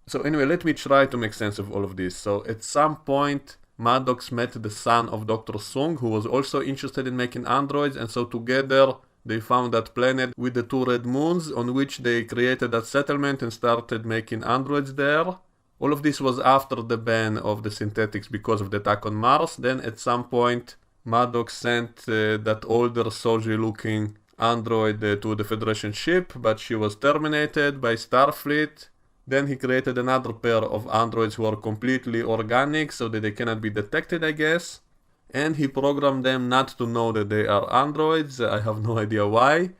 So anyway, let me try to make sense of all of this. So at some point, Maddox met the son of Dr. Sung, who was also interested in making androids, and so together they found that planet with the 2 red moons, on which they created that settlement and started making androids there. All of this was after the ban of the synthetics because of the attack on Mars. Then at some point, Maddox sent that older Soji-looking android to the Federation ship, but she was terminated by Starfleet. Then he created another pair of androids who are completely organic so that they cannot be detected, I guess. And he programmed them not to know that they are androids, I have no idea why,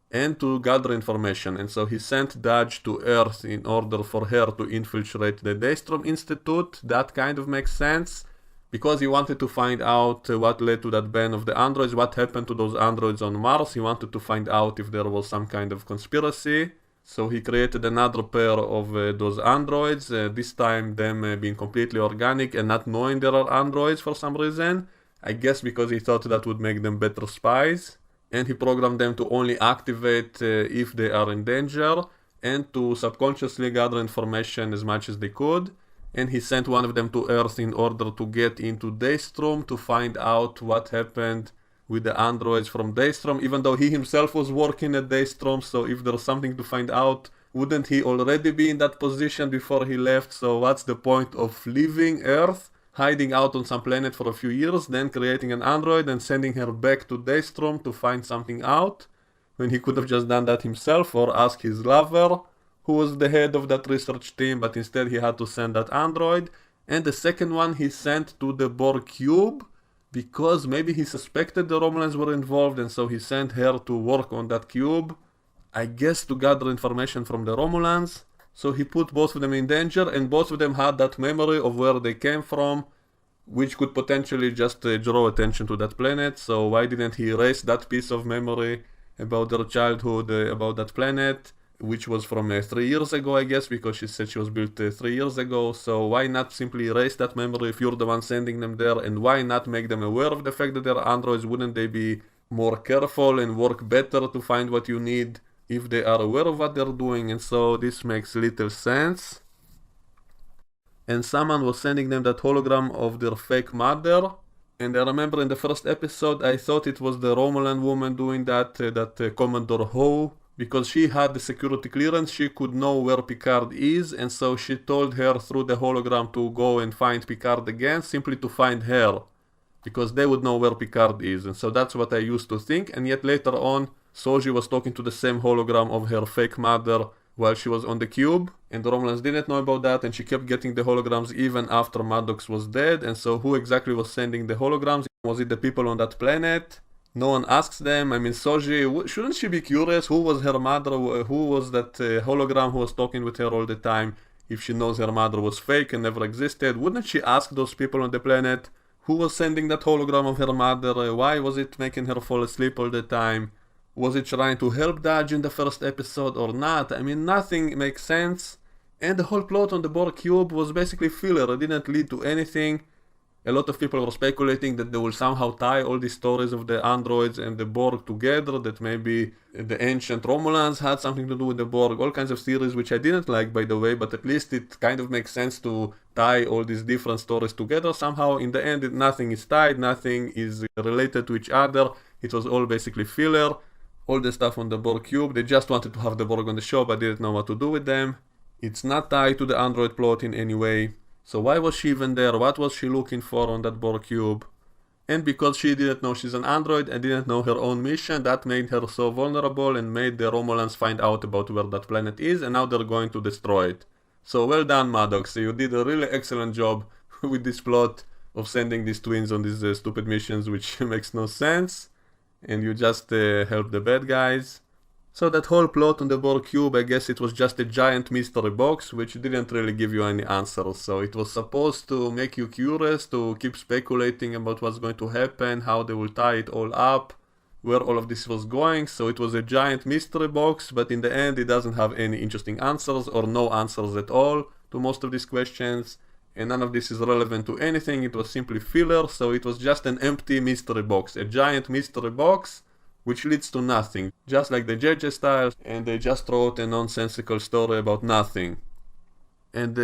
and to gather information. And so he sent Dodge to Earth in order for her to infiltrate the Daystrom Institute. That kind of makes sense, because he wanted to find out what led to that ban of the androids, what happened to those androids on Mars. He wanted to find out if there was some kind of conspiracy. So he created another pair of those androids, this time them being completely organic and not knowing there are androids for some reason. I guess because he thought that would make them better spies. And he programmed them to only activate if they are in danger, and to subconsciously gather information as much as they could. And he sent one of them to Earth in order to get into Daystrom to find out what happened with the androids from Daystrom, even though he himself was working at Daystrom. So if there's something to find out, wouldn't he already be in that position before he left? So what's the point of leaving Earth, hiding out on some planet for a few years, then creating an android and sending her back to Daystrom to find something out, when he could have just done that himself or asked his lover, who was the head of that research team, but instead he had to send that android. And the second one he sent to the Borg cube, because maybe he suspected the Romulans were involved, and so he sent her to work on that cube, I guess to gather information from the Romulans. So he put both of them in danger, and both of them had that memory of where they came from, which could potentially just draw attention to that planet. So why didn't he erase that piece of memory about their childhood, about that planet, which was from 3 years ago, I guess, because she said she was built 3 years ago. So why not simply erase that memory if you're the one sending them there, and why not make them aware of the fact that they're androids? Wouldn't they be more careful and work better to find what you need if they are aware of what they're doing? And so this makes little sense. And someone was sending them that hologram of their fake mother. And I remember in the first episode I thought it was the Romulan woman doing that, Commodore Ho, because she had the security clearance. She could know where Picard is, and so she told her through the hologram to go and find Picard again, simply to find her, because they would know where Picard is. And so that's what I used to think. And yet later on, Soji was talking to the same hologram of her fake mother while she was on the cube, and the Romulans didn't know about that, and she kept getting the holograms even after Maddox was dead. And so who exactly was sending the holograms? Was it the people on that planet? No one asks them. I mean, Soji, shouldn't she be curious? Who was her mother? Who was that hologram who was talking with her all the time? If she knows her mother was fake and never existed, wouldn't she ask those people on the planet who was sending that hologram of her mother? Why was it making her fall asleep all the time? Was it trying to help Dodge in the first episode or not? I mean, nothing makes sense. And the whole plot on the Borg cube was basically filler. It didn't lead to anything. A lot of people were speculating that they will somehow tie all these stories of the androids and the Borg together, that maybe the ancient Romulans had something to do with the Borg, all kinds of theories, which I didn't like, by the way, but at least it kind of makes sense to tie all these different stories together somehow. In the end, nothing is tied, nothing is related to each other. It was all basically filler. All the stuff on the Borg cube, they just wanted to have the Borg on the show, but didn't know what to do with them. It's not tied to the android plot in any way. So why was she even there? What was she looking for on that Borg cube? And because she didn't know she's an android and didn't know her own mission, that made her so vulnerable and made the Romulans find out about where that planet is, and now they're going to destroy it. So well done, Maddox. You did a really excellent job with this plot of sending these twins on these stupid missions, which makes no sense. And you just help the bad guys. So that whole plot on the Borg cube, I guess it was just a giant mystery box, which didn't really give you any answers. So it was supposed to make you curious, to keep speculating about what's going to happen, how they will tie it all up, where all of this was going. So it was a giant mystery box, but in the end it doesn't have any interesting answers, or no answers at all to most of these questions. And none of this is relevant to anything. It was simply filler, so it was just an empty mystery box, a giant mystery box, which leads to nothing, just like the JJ style, and they just wrote a nonsensical story about nothing. And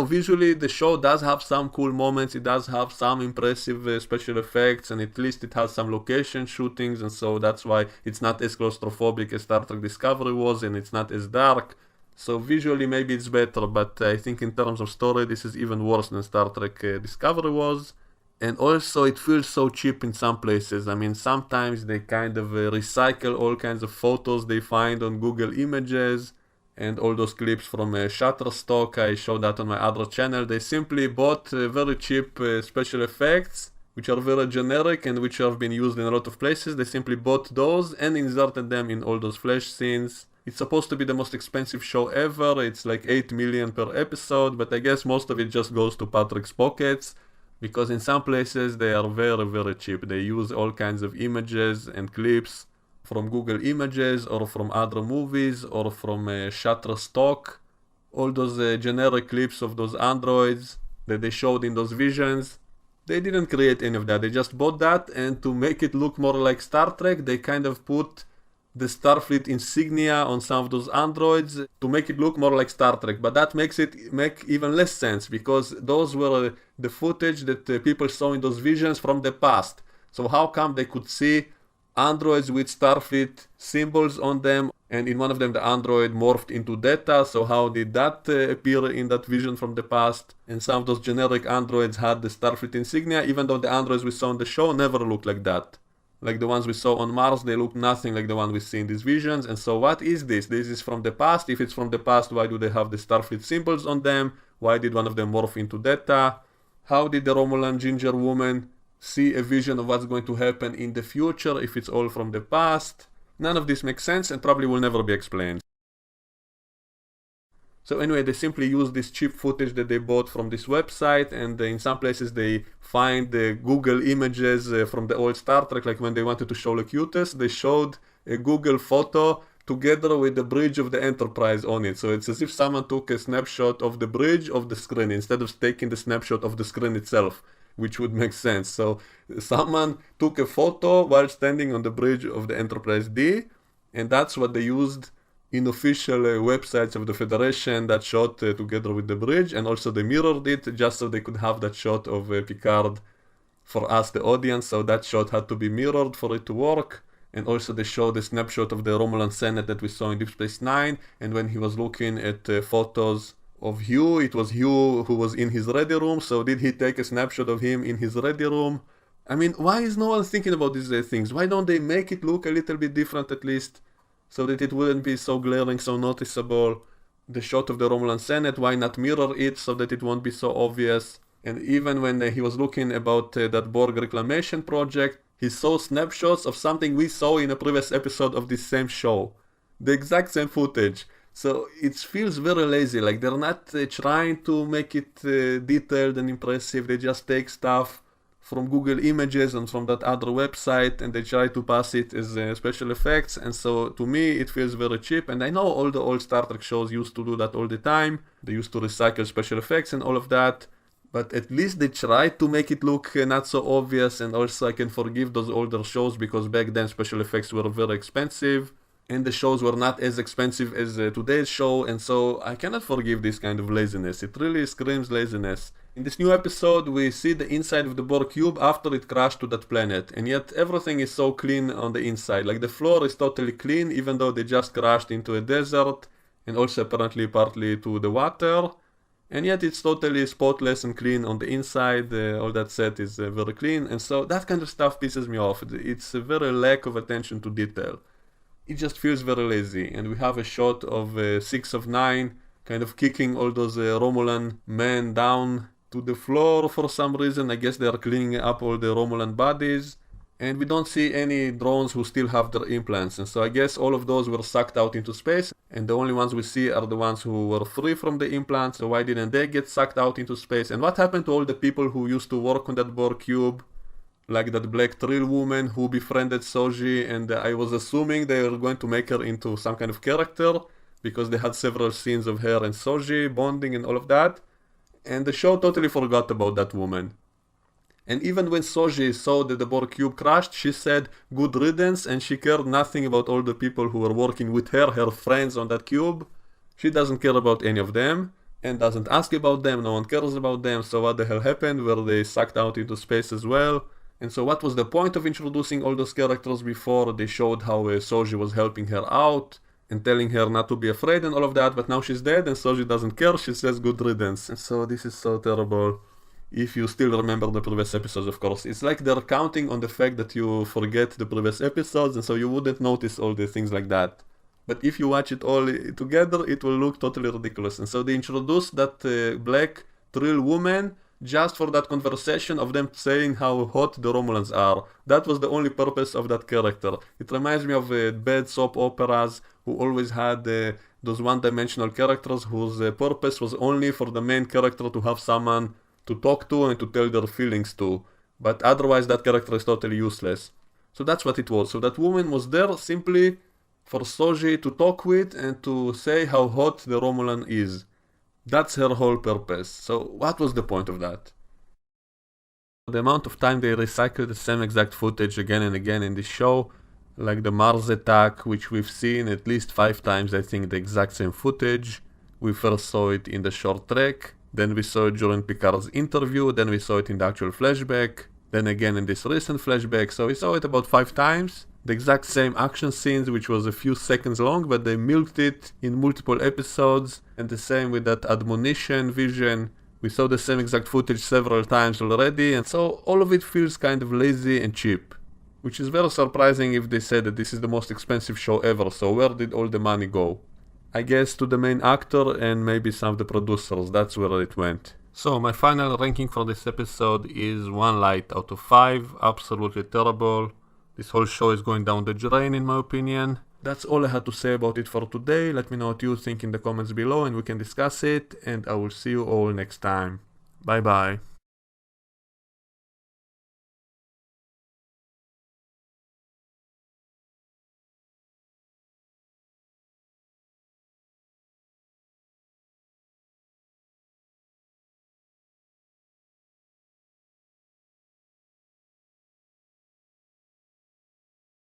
visually the show does have some cool moments. It does have some impressive special effects, and at least it has some location shootings, and so that's why it's not as claustrophobic as Star Trek Discovery was, and it's not as dark. So visually maybe it's better, but I think in terms of story this is even worse than Star Trek Discovery was. And also it feels so cheap in some places. I mean, sometimes they kind of recycle all kinds of photos they find on Google Images, and all those clips from Shutterstock. I showed that on my other channel. They simply bought very cheap special effects, which are very generic and which have been used in a lot of places. They simply bought those and inserted them in all those flash scenes. It's supposed to be the most expensive show ever. It's like 8 million per episode, but I guess most of it just goes to Patrick's pockets, because in some places they are very, very cheap. They use all kinds of images and clips from Google Images or from other movies or from Shutterstock. All those generic clips of those androids that they showed in those visions, they didn't create any of that. They just bought that, and to make it look more like Star Trek, they kind of put the Starfleet insignia on some of those androids to make it look more like Star Trek. But that makes it make even less sense, because those were the footage that people saw in those visions from the past. So how come they could see androids with Starfleet symbols on them, and in one of them the android morphed into Data? So how did that appear in that vision from the past? And some of those generic androids had the Starfleet insignia, even though the androids we saw on the show never looked like that. Like the ones we saw on Mars, they look nothing like the one we see in these visions. And so what is this? This is from the past. If it's from the past, why do they have the Starfleet symbols on them? Why did one of them morph into Data? How did the Romulan ginger woman see a vision of what's going to happen in the future if it's all from the past? None of this makes sense and probably will never be explained. So anyway, they simply use this cheap footage that they bought from this website, and in some places they find the Google Images from the old Star Trek, like when they wanted to show Locutus, they showed a Google photo together with the bridge of the Enterprise on it. So it's as if someone took a snapshot of the bridge of the screen instead of taking the snapshot of the screen itself, which would make sense. So someone took a photo while standing on the bridge of the Enterprise D, and that's what they used in official websites of the Federation, that shot together with the bridge, and also they mirrored it just so they could have that shot of Picard for us, the audience. So that shot had to be mirrored for it to work. And also they showed a snapshot of the Romulan Senate that we saw in Deep Space Nine, and when he was looking at photos of Hugh, it was Hugh who was in his ready room. So did he take a snapshot of him in his ready room? I mean, why is no one thinking about these things? Why don't they make it look a little bit different at least, so that it wouldn't be so glaring, so noticeable? The shot of the Romulan Senate, why not mirror it so that it won't be so obvious? And even when he was looking about that Borg reclamation project, he saw snapshots of something we saw in a previous episode of this same show. The exact same footage. So it feels very lazy, like they're not trying to make it detailed and impressive. They just take stuff from Google Images and from that other website, and they try to pass it as special effects. And so to me it feels very cheap, and I know all the old Star Trek shows used to do that all the time. They used to recycle special effects and all of that, but at least they tried to make it look not so obvious. And also I can forgive those older shows, because back then special effects were very expensive and the shows were not as expensive as today's show, and so I cannot forgive this kind of laziness. It really screams laziness. In this new episode we see the inside of the Borg cube after it crashed to that planet, and yet everything is so clean on the inside. Like the floor is totally clean, even though they just crashed into a desert, and also apparently partly to the water, and yet it's totally spotless and clean on the inside. All that set is very clean, and so that kind of stuff pisses me off. It's a very lack of attention to detail. It just feels very lazy. And we have a shot of 6 of 9 kind of kicking all those Romulan men down to the floor for some reason. I guess they are cleaning up all the Romulan bodies, and we don't see any drones who still have their implants, and so I guess all of those were sucked out into space, and the only ones we see are the ones who were free from the implants. So why didn't they get sucked out into space? And what happened to all the people who used to work on that Borg cube, like that black Trill woman who befriended Soji? And I was assuming they were going to make her into some kind of character, because they had several scenes of her and Soji bonding and all of that, and the show totally forgot about that woman. And even when Soji saw that the Borg cube crashed, she said good riddance, and she cared nothing about all the people who were working with her friends on that cube. She doesn't care about any of them. and doesn't ask about them, no one cares about them, so what the hell happened? Were they sucked out into space as well? And so what was the point of introducing all those characters before? They showed how Soji was helping her out and telling her not to be afraid and all of that, but now she's dead and Soji doesn't care, she says good riddance. And so this is so terrible. If you still remember the previous episodes, of course. It's like they're counting on the fact that you forget the previous episodes, and so you wouldn't notice all the things like that. But if you watch it all together, it will look totally ridiculous. And so they introduced that black Trill woman just for that conversation of them saying how hot the Romulans are. That was the only purpose of that character. It reminds me of bad soap operas who always had those one-dimensional characters whose purpose was only for the main character to have someone to talk to and to tell their feelings to. But otherwise that character is totally useless. So that's what it was. So that woman was there simply for Soji to talk with and to say how hot the Romulan is. That's her whole purpose. So what was the point of that? The amount of time they recycled the same exact footage again and again in this show, like the Mars attack, which we've seen at least 5 times, I think, the exact same footage. We first saw it in the short track, then we saw it during Picard's interview, then we saw it in the actual flashback, then again in this recent flashback, so we saw it about 5 times. The exact same action scenes, which was a few seconds long, but they milked it in multiple episodes, and the same with that admonition vision. We saw the same exact footage several times already, and so all of it feels kind of lazy and cheap. Which is very surprising if they said that this is the most expensive show ever, so where did all the money go? I guess to the main actor and maybe some of the producers, that's where it went. So my final ranking for this episode is 1 light out of 5, absolutely terrible. This whole show is going down the drain in my opinion. That's all I had to say about it for today. Let me know what you think in the comments below and we can discuss it, and I will see you all next time. Bye bye.